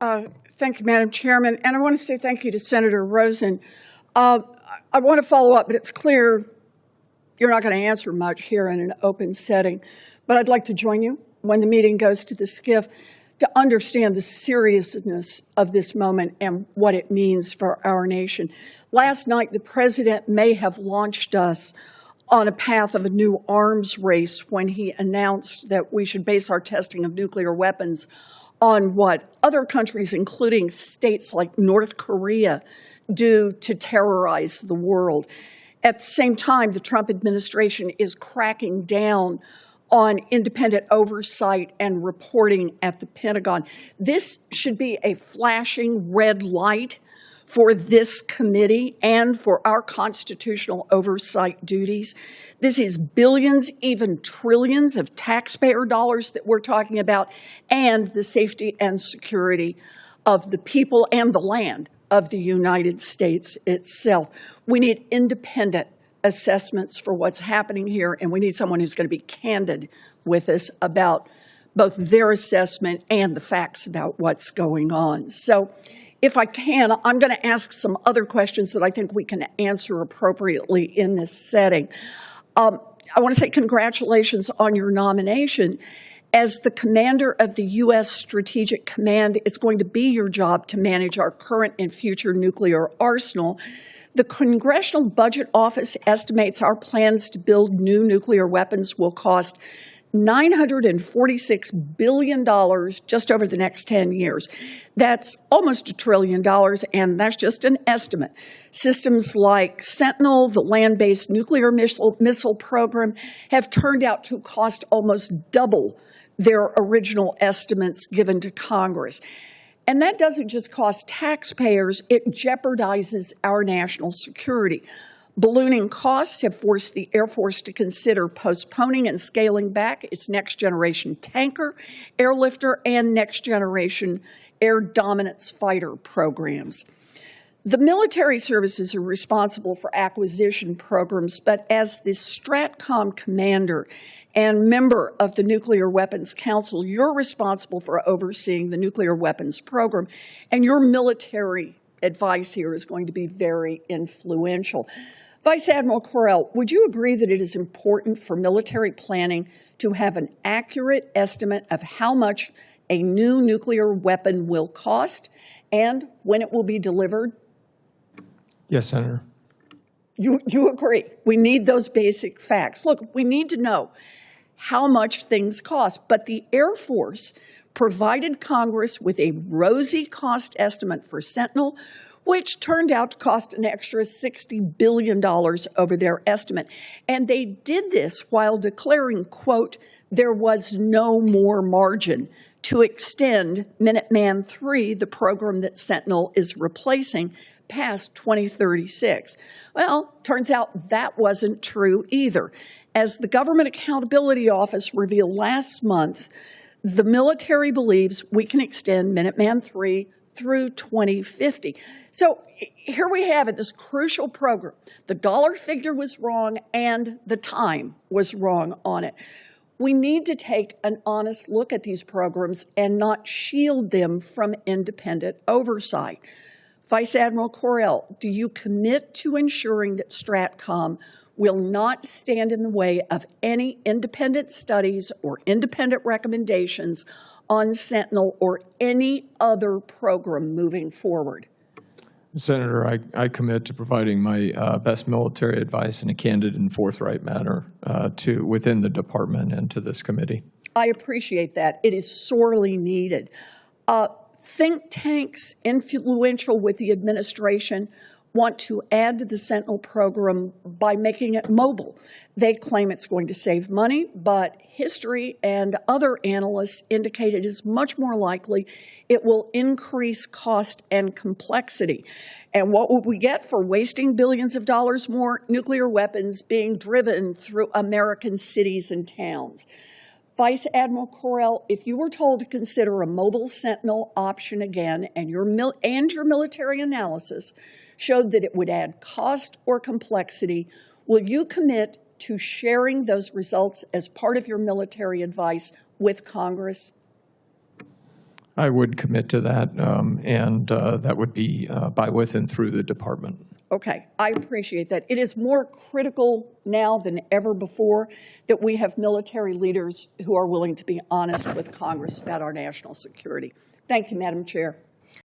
Thank you, Madam Chairman. And I want to say thank you to Senator Rosen. I want to follow up, but it's clear you're not going to answer much here in an open setting. But I'd like to join you when the meeting goes to the SCIF to understand the seriousness of this moment and what it means for our nation. Last night, the president may have launched us on a path of a new arms race when he announced that we should base our testing of nuclear weapons on what other countries, including states like North Korea, do to terrorize the world. At the same time, the Trump administration is cracking down on independent oversight and reporting at the Pentagon. This should be a flashing red light for this committee and for our constitutional oversight duties. This is billions, even trillions of taxpayer dollars that we're talking about, and the safety and security of the people and the land of the United States itself. We need independent assessments for what's happening here, and we need someone who's going to be candid with us about both their assessment and the facts about what's going on. So if I can, I'm going to ask some other questions that I think we can answer appropriately in this setting. I want to say congratulations on your nomination. As the commander of the U.S. Strategic Command, it's going to be your job to manage our current and future nuclear arsenal. The Congressional Budget Office estimates our plans to build new nuclear weapons will cost $946 billion just over the next 10 years. That's almost $1 trillion, and that's just an estimate. Systems like Sentinel, the land-based nuclear missile program, have turned out to cost almost double their original estimates given to Congress. And that doesn't just cost taxpayers, it jeopardizes our national security. Ballooning costs have forced the Air Force to consider postponing and scaling back its next-generation tanker, airlifter, and next-generation air dominance fighter programs. The military services are responsible for acquisition programs, but as the STRATCOM commander and member of the Nuclear Weapons Council, you're responsible for overseeing the nuclear weapons program, and your military advice here is going to be very influential. Vice Admiral Correll, would you agree that it is important for military planning to have an accurate estimate of how much a new nuclear weapon will cost and when it will be delivered? Yes, Senator. You agree. We need those basic facts. Look, we need to know how much things cost, but the Air Force provided Congress with a rosy cost estimate for Sentinel, which turned out to cost an extra $60 billion over their estimate. And they did this while declaring, quote, there was no more margin to extend Minuteman III, the program that Sentinel is replacing, past 2036. Well, turns out that wasn't true either. As the Government Accountability Office revealed last month, the military believes we can extend Minuteman III through 2050. So here we have it, this crucial program. The dollar figure was wrong and the time was wrong on it. We need to take an honest look at these programs and not shield them from independent oversight. Vice Admiral Correll, do you commit to ensuring that STRATCOM will not stand in the way of any independent studies or independent recommendations on Sentinel or any other program moving forward? Senator, I commit to providing my best military advice in a candid and forthright manner within the department and to this committee. I appreciate that. It is sorely needed. Think tanks influential with the administration want to add to the Sentinel program by making it mobile. They claim it's going to save money, but history and other analysts indicate it is much more likely it will increase cost and complexity. And what would we get for wasting billions of dollars more? Nuclear weapons being driven through American cities and towns. Vice Admiral Correll, if you were told to consider a mobile Sentinel option again and your military analysis showed that it would add cost or complexity, will you commit to sharing those results as part of your military advice with Congress? I would commit to that, and that would be by, with, and through the department. Okay, I appreciate that. It is more critical now than ever before that we have military leaders who are willing to be honest with Congress about our national security. Thank you, Madam Chair.